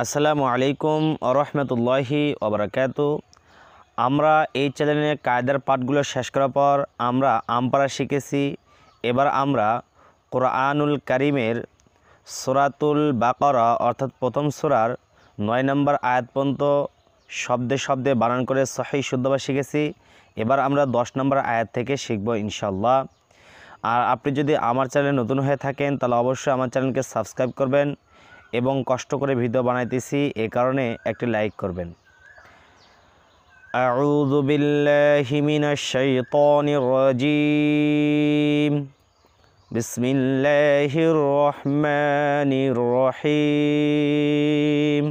আসসালামু আলাইকুম আরহামতুল্লাহি ওবারাকাতু। আমরা এই চ্যানেলে কায়দার পাঠগুলো শেষ করার পর আমরা আমপারা শিখেছি। এবার আমরা কোরআনুল কারিমের সূরাতুল বাকারা অর্থাৎ প্রথম সূরার 9 নম্বর আয়াত পর্যন্ত শব্দে শব্দে বানান করে সহিহ শুদ্ধভাবে শিখেছি। এবার আমরা 10 নম্বর আয়াত থেকে শিখব ইনশাআল্লাহ। আর আপনি যদি আমার চ্যানেলে নতুন হয়ে থাকেন তাহলে অবশ্যই আমার চ্যানেলকে সাবস্ক্রাইব করবেন এবং কষ্ট করে ভিডিও বানাইতেছি এ কারণে একটি লাইক করবেন। আউযু বিল্লাহি মিনাশ শাইতানির রাজীম। বিসমিল্লাহির রহমানির রহিম।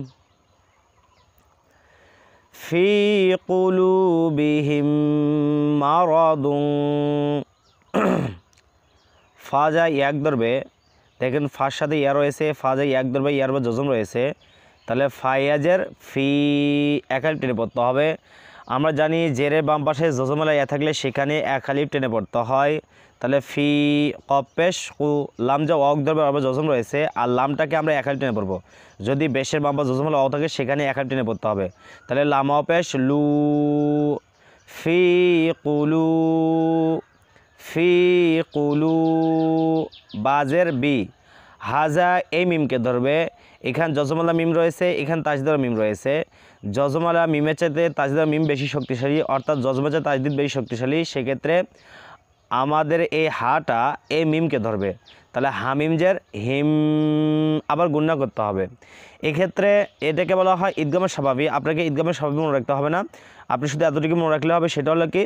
ফি কুলুবিহিম মারাদুন। ফাজা এক ধরবে, দেখেন ফার সাথে ইয়া রয়েছে, ফাজা এক ধরবে, ইয়ার বা জজম রয়েছে, তাহলে ফায়াজের ফি একালিফ টেনে পড়তে হবে। আমরা জানি জেরের বাম পাশে জজমেলা ইয়া থাকলে সেখানে একালিফ টেনে পড়তে হয়। তাহলে ফি কপেশ কু লাম যা অক ধরবে আবার জজম রয়েছে, আর লামটাকে আমরা একালিফ টেনে পড়বো। যদি বেশের বাম পাশে জজমেলা অ থাকে সেখানে একালিফ টেনে পড়তে হবে। তাহলে লাম অপেশ লু ফি কুলু, ফি কুলু বাজের বি হাজা এই মিমকে ধরবে। এখান যজমালা মিম রয়েছে, এখান তাজদার মিম রয়েছে। যজমালা মিমের চাইতে তাজদার মিম বেশি শক্তিশালী, অর্থাৎ যজমের চাইতে তাজদিদ বেশি শক্তিশালী। সেক্ষেত্রে আমাদের এই হাটা এই মিমকে ধরবে। তাহলে হামিমজের হিম আবার গুণনা করতে হবে। এক্ষেত্রে এটাকে বলা হয় ঈদগামের স্বাভাবিক। আপনাকে ঈদগামের স্বাভাবিক মনে রাখতে হবে না, আপনি শুধু এতটুকু মনে রাখলে হবে। সেটা হলো কি,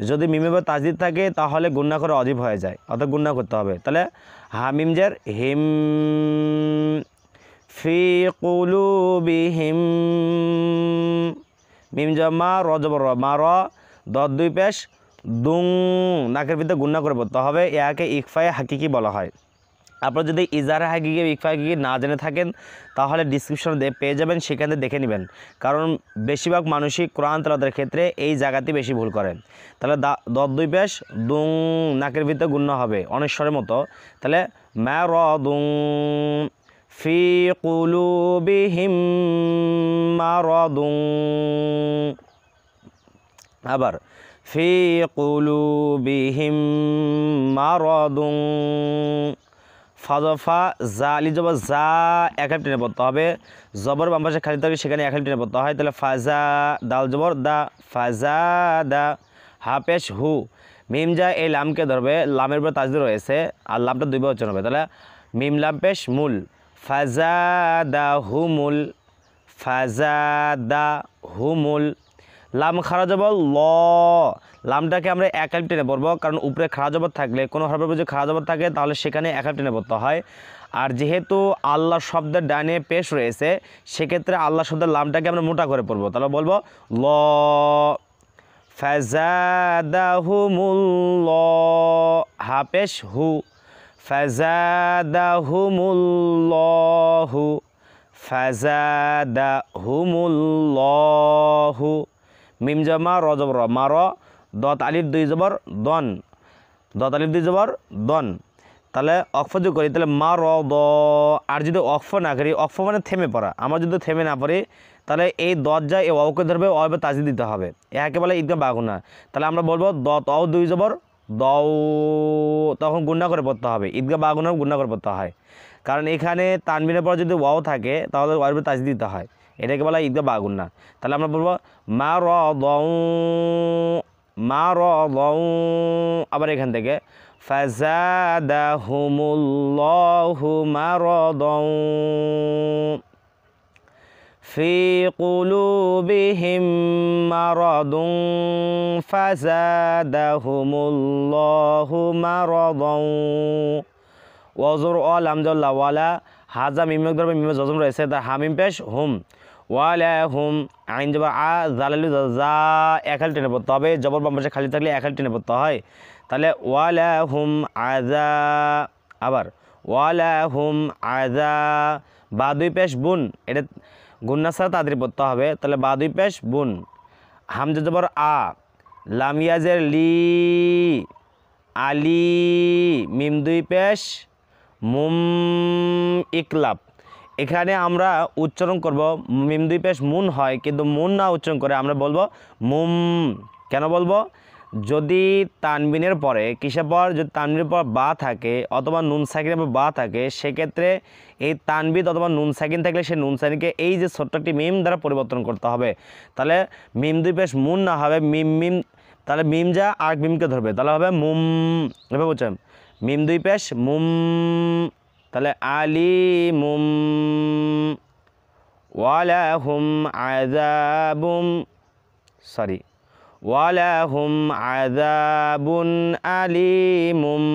যদি মিমে বা তাজদিদ থাকে তাহলে গুণনা করে অজীব হয়ে যায়, অর্থাৎ গুণনা করতে হবে। তাহলে হামিমজের হিম ফি কুলুবিহিম, মিম জমা র জবর র, মা র দদ দুই পেশ দুং, নাকের ভিতরে গুণনা করে পড়তে হবে। ইয়াকে ইকফায়ে হাকিকি বলা হয়। আপনারা যদি ইজারা হাকিকি ইকফা হাকিকি না জেনে থাকেন তাহলে ডিসক্রিপশনে পেয়ে যাবেন, সেখানে দেখে নেবেন। কারণ বেশিরভাগ মানুষই কোরআন তেলাওয়াতের ক্ষেত্রে এই জায়গাতে বেশি ভুল করেন। তাহলে দদ দুই পেশ দুং, নাকের ভিতরে গুণনা হবে অনেশ্বরের মতো। তাহলে মা র দুং ফি কুলুবিহিম মারাদুন, আবার ফি কুলুবিহিম মারাদুন। ফাজফা জা আলি জবর জা একালিফ টেনে পড়তে হবে। জবর বাম পাশে খালি থাকে সেখানে একালিফ টেনে পড়তে হয়। তাহলে ফাজা দাল জবর দা, ফাজা দা হাফেশ হু, মিম যা এই লামকে ধরবে, লামের উপর তাজদিদ রয়েছে আর লামটা দুইবার উচ্চারণ হবে। তাহলে মিম লাম পেশ মুল, ফাজা দা হুমুল, ফাজা দা হুমুল। লাম খারা জবর ল, লামটাকে আমরা একালিফ টেনে পড়বো, কারণ উপরে খারা জবর থাকলে কোনো হরফের উপরে যদি খারা জবর থাকে তাহলে সেখানে একালিফ টেনে পড়তে হয়। আর যেহেতু আল্লাহ শব্দের ডানে পেশ রয়েছে সেক্ষেত্রে আল্লাহ শব্দের লামটাকে আমরা মোটা করে পড়বো। তাহলে বলবো ল ফাজাদাহুমুল্লাহ, হাপেশ হু, ফাজাদাহুমুল্লাহু, ফাজাদাহুমুল্লাহু। মিম জমা র জবর র, মা র দত আলিফ দুই জবর দন, দত আলিফ দুই জবর দন। তাহলে অক্ফ যদি করি তাহলে মা র দ, আর যদি অক্ফ না করি, অক্ফ মানে থেমে পড়া, আমরা যদি থেমে না পড়ি তাহলে এই দত যায় এই অকে ধরবে, অবে তাজদিদ দিতে হবে। একে বলে ঈদগাম বাগুনা। তাহলে আমরা বলবো দত অ দুই জবর দও, তখন গুণনা করে পড়তে হবে। ঈদগাম বাগুনাও গুণনা করে পড়তে হয়, কারণ এখানে তানবিনের পর যদি ওয়াও থাকে তাহলে ওয়ার উপরে তাজদিদ দিতে হয়। এটাকে বলা ঈদগাম বাগুনা। তাহলে আমরা বলবো মা র দউ, মা র দউ, আবার এখান থেকে ফাজাদাহুমুল্লাহু মারাদান ফি কুলুবিহিম মারাদুন ফাজাদাহুমুল্লাহু মারাদান। ওয়াজর ও লাম জল্লা ওয়ালা হাজা মিমেক ধরবে, মিমে জজম রয়েছে, তার হামিম পেশ হুম, ওয়ালা হুম আইন জবর আ জালালু যা একালিফ টেনে পড়তে হবে। জবর বাম পাশে খালি থাকলে একালিফ টেনে পড়তে হয়। তাহলে ওয়ালা হুম আযা, আবার ওয়ালা হুম আযা, বা দুই পেশ বুন, এটা গুন্না ছাড়া তাড়াতাড়ি পড়তে হবে। তাহলে বা দুই পেশ বুন, হামজা জবর আ, লাম ইয়াজের লি, আলি, মিম দুই পেশ মুম ইকলাব। এখানে আমরা উচ্চারণ করব মিম দুই পেশ মুন হয়, কিন্তু মুন না উচ্চারণ করে আমরা বলবো মুম। কেন বলবো? যদি তানবিনের পরে কিসের পর, যদি তানবিনের পর বা থাকে অথবা নুন সাকিনের পর বা থাকে, সেক্ষেত্রে এই তানবিদ অথবা নুন সাকিন থাকলে সেই নুন সাকিনকে এই যে ছোট্ট একটি মিম দ্বারা পরিবর্তন করতে হবে। তাহলে মিম দুই পেশ মুন না হবে মিম মিম, তাহলে মিম যা আর মিমকে ধরবে, তাহলে হবে মুম। এভাবে বলছেন মিম দুই পেশ মুম, তাহলে আলিমুম ওয়ালাহুম আযাবুম, সরি, ওয়ালাহুম আযাবুন আলিমুম।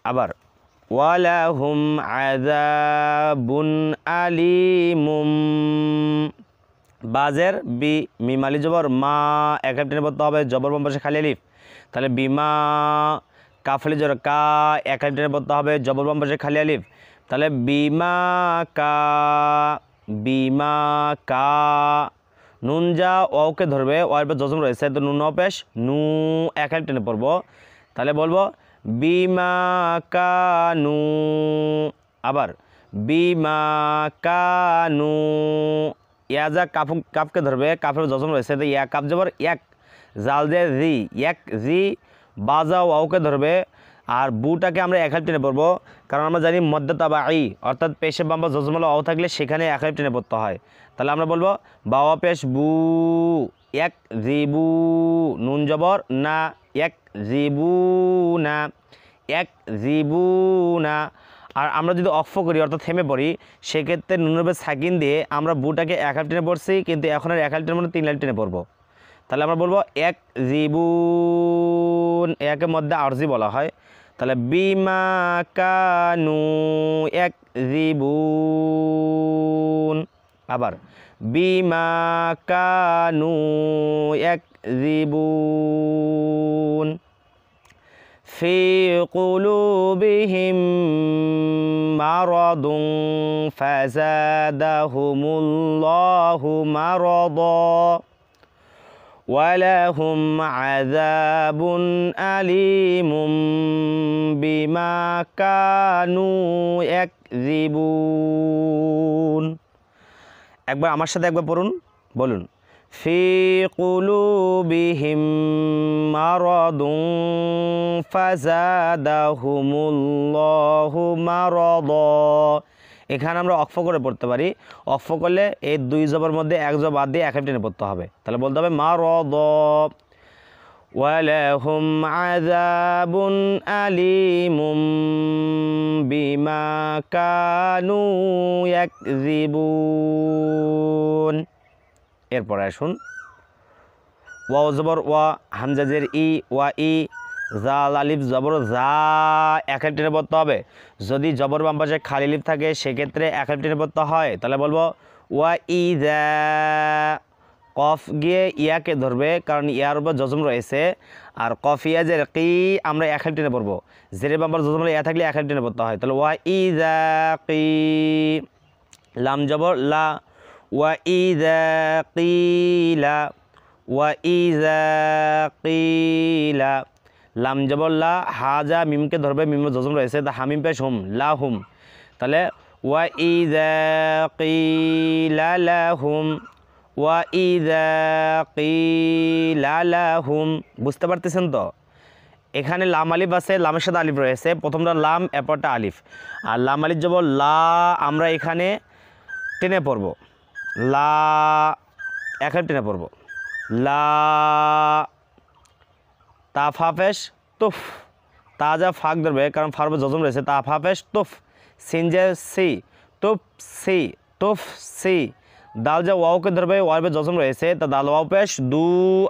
আবার ওয়ালাহুম আযাবুন আলিমুম। বাজের বি, মিম আলি জবর মা, এক টেনে পড়তে হবে, জবর বাম পাশে খালি আলিফ, তাহলে বিমা। কাফলি জবর কা, এক টেনে পড়তে হবে, জবর বাম পাশে খালি আলিফ, তাহলে বিমা কা, বিমা কা। নুন যা ওকে ধরবে, ওর পর জজম রয়েছে, তো নুন পেশ নু, এক টেনে পড়বো, তাহলে বলবো বিমা কানু। আবার বিমা কানু। ইয়া যা কাফকে ধরবে, কাফের জজম রয়েছে, তো ইয়া কাপ জবর এক, জাল দিয়ে জি, এক জি। বাজা ওকে ধরবে, আর বুটাকে আমরা এক টেনে পড়বো, কারণ আমরা জানি মধ্য তাবা আই, অর্থাৎ পেশে বাম্বা জজমালা ও থাকলে সেখানে এক টেনে পড়তে হয়। তাহলে আমরা বলবো বাওয়া পেশ বু, এক জিবু। নুন জবর না, এক জিবু না, এক জিবু না। আর আমরা যদি অক্ফ করি অর্থাৎ থেমে পড়ি, সেক্ষেত্রে নুনের সাকিন দিয়ে আমরা বুটাকে এক হাল টেনে পড়ছি, কিন্তু এখন আর এক হাল টেনে মানে তিন হাল টেনে পড়বো। তাহলে আমরা বলবো এক জিবুন, একের মধ্যে আরজি বলা হয়, তাহলে বিমা কানু এক জিবুন। আবার বিমা কানু এক জিবুন। ফি কুলুবিহিম মারাদুন ফাযাদাহুমুল্লাহু মারাদা ওয়ালাহুম আযাবুন আলীমুম বিমা কানু ইয়াকযিবুন। একবার আমার সাথে একবার পড়ুন, বলুন ফি কুলুবিহিম মারাদুন ফাযাদাহুমুল্লাহু মারাদা। এখানে আমরা অক্ফ করে পড়তে পারি, অক্ফ করলে এই দুই জবর মধ্যে এক জবর বাদ দিয়ে এক টেনে পড়তে হবে, তাহলে বলতে হবে মারাদা ওয়ালাহুম আযাবুন আলীমুম বিমা কানু ইয়াকযিবুন। এরপর আসুন ওয়াও জবর ওয়া, হামজা জের ই, ওয়া ই, জাল আলিফ জবর জা, এক টেনে পড়তে হবে। যদি জবর বাম পাশে খালি লিফ থাকে সেক্ষেত্রে এক টেনে পড়তে হয়, তাহলে বলবো ওয়া ই জা। কফ গিয়ে ইয়াকে ধরবে, কারণ ইয়ার উপর জজম রয়েছে, আর কফ ইয়া জের কি আমরা এক টেনে পড়বো, জেরের বাম পাশে জজম ইয়া থাকলে এক টেনে পড়তে হয়, তাহলে ওয়া ই জা কি। লাম জবর লা, ওয়া ই জা কিলা, ওয়া ই জা কিলা। লাম জবর লা, হাজা মিমকে ধরবে, মিমের জজম রয়েছে, তা হামিম পেশ হুম, লা হুম, তাহলে ওয়া ইযা কিলা লাহুম, ওয়া ইযা কিলা লাহুম। বুঝতে পারতেছেন তো? এখানে লাম আলিফ আছে, লামের সাথে আলিফ রয়েছে, প্রথমটা লাম এরপরটা আলিফ, আর লাম আলিফ জবর লা আমরা এখানে টেনে পড়ব, লা এখানে টেনে পড়ব, লা। তা ফাফেশ তুফ, তা যা ফাঁক ধরবে কারণ ফারবে জজম রয়েছে, তা ফাফেশ তুফ। সিনজে সি, তুফ সি, তুফ সি। দাল যা ওয়াওকে ধরবে, ওয়াবে জজম রয়েছে, তা দাল ওয়াও পেশ দু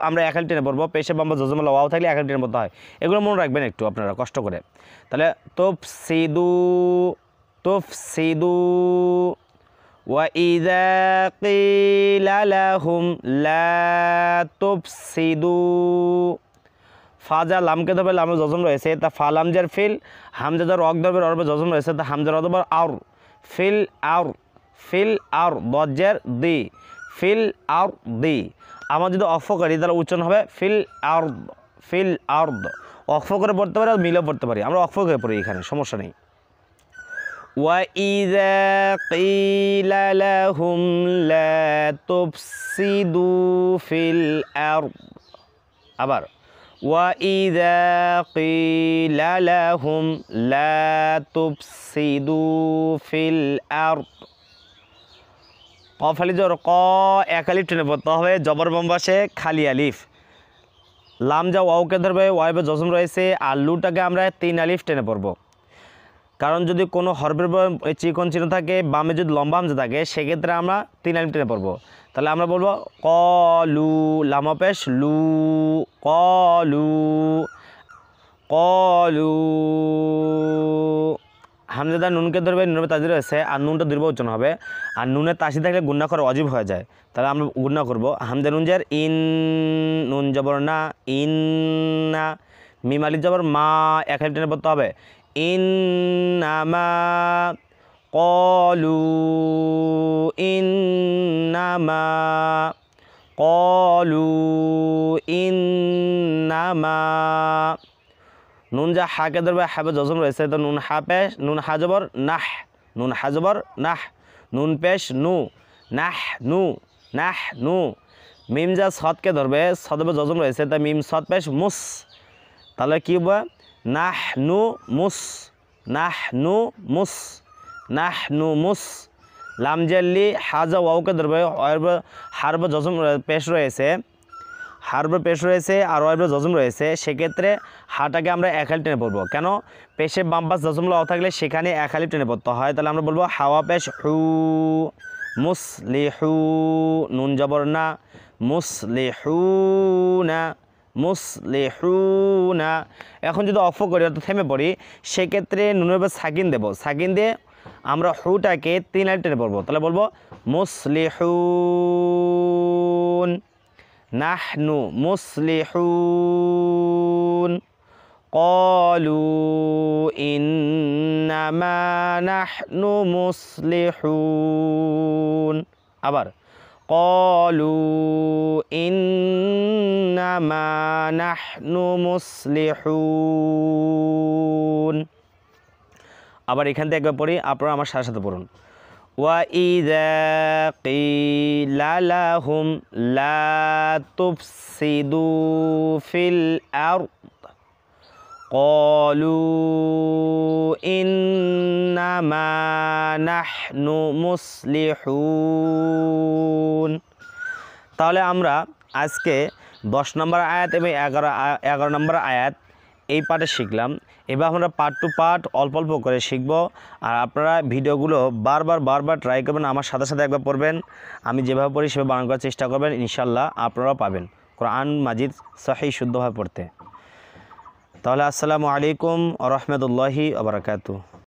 আমরা এক টেনে পড়বো, পেশে বাম্বা জজম ওয়াও থাকলে এক টেনে পড়তে হয়। এগুলো মনে রাখবেন একটু আপনারা কষ্ট করে। তাহলে তুফ সিদু, তুফ সিদু। ওয়া ইযা কিলা লাহুম লা তুফসিদু। ফাজা লামকে ধরবে, লামের জজম রয়েছে, তা ফা লামজার ফিল, হামজাদার অক ধরবে, অরবে জজম রয়েছে, তা হামজার অদবর আউর, ফিল আউর, ফিল আউর, দজ্জের দি, ফিল আউর দি। আমার যদি অক্ফ করি তাহলে উচ্চারণ হবে ফিল আউর, ফিল আউর। অক্ফ করে পড়তে পারি আর মিলেও পড়তে পারি, আমরা অক্ফ করে পড়ি, এখানে সমস্যা নেই। وإذا قيل لهم لا تفسدوا في الأرض আবার وإذا قيل لهم لا تفسدوا في الأرض কফ আলিফ জবর ক এক আলিফ টেনে পড়তে হবে জবর বাম পাশে খালি আলিফ লাম যা ওয়াওকে ধরবে ওয়াইবে জজম রয়েছে আর লুটাকে আমরা 3 আলিফ টেনে পড়ব কারণ যদি কোনো হরফের চিকন চিহ্ন থাকে বামে যদি লম্বা হামজা থাকে সেক্ষেত্রে আমরা 3 আলিফ টেনে পড়ব তাহলে আমরা বলবো কলু লাম পেশ লু কলু কলু হামজাদা নুনকে ধরবে নুনের তাজির রয়েছে আর নুনটা দীর্ঘ উচ্চারণ হবে আর নুনের তাসি থাকলে গুণনা করা অজীব হয়ে যায় তাহলে আমরা গুণনা করব হামজা নুন জার ইন নুন জবর না ইন না মিম আলিফ জবর মা এক আলিফ টেনে পড়তে হবে ইন্নামা কলু ইন্নামা কলু ইন্নামা নুন যা হাকে ধরবে হাবে জজম রয়েছে তো নুন হা পেশ নুন হা জবর নাহ নুন হা জবর নাহ নুন পেশ নু নাহ নু নাহ নু মিম যা সদকে ধরবে সদবে জজম রয়েছে তা মিম সদ পেশ মুস তাহলে কি হবে নাহ নু মুস নাহ নু মুস নাহ নু মুস লাম জাল্লি হাজা ওয়াওকে ধরবে হারব জজম পেশ রয়েছে হারবে পেশ রয়েছে আর ওয়াইবে জজম রয়েছে সেক্ষেত্রে হাটাকে আমরা এক আলিফ টেনে পড়বো কেন পেশে বাম পাশ জজম লাও থাকলে সেখানে এক আলিফ টেনে পড়তে হয় তাহলে আমরা বলবো হাওয়া পেশ হু মুসলিহু নুন জবর না মুসলিহুনা মুসলিহুনা এখন যদি অফ করি অর্থাৎ থেমে পড়ি সেক্ষেত্রে নুনের উপর সাকিন দেব সাকিন দিয়ে আমরা হুটাকে 3 আলিফ টেনে পড়বো তাহলে বলবো মুসলিহুন নাহনু মুসলিহুন ক্বালু ইন্নামা নাহনু মুসলিহুন আবার ক্বালু ইন্নামা নাহনু মুসলিহুন আবার এখান থেকে একবার পড়ি আপনারা আমার সাথে সাথে পড়ুন وَإِذَا قِيلَ لَهُمْ لَا تُفْسِدُوا فِي الْأَرْضِ قَالُوا إِنَّمَا نَحْنُ مُصْلِحُونَ তাহলে আমরা আজকে 10 নম্বর আয়াত এবং 11 নম্বর আয়াত এই পার্টে শিখলাম এবার আমরা পার্ট টু পার্ট অল্প অল্প করে শিখব আর আপনারা ভিডিওগুলো বারবার ট্রাই করবেন আমার সাথে সাথে একবার পড়বেন আমি যেভাবে পড়ি সেভাবে বানান করার চেষ্টা করবেন ইনশাল্লাহ আপনারাও পাবেন কোরআন মাজিদ সহিহ শুদ্ধভাবে পড়তে তাহলে আসসালামু আলাইকুম ওয়া রাহমাতুল্লাহি ওয়া বারাকাতুহু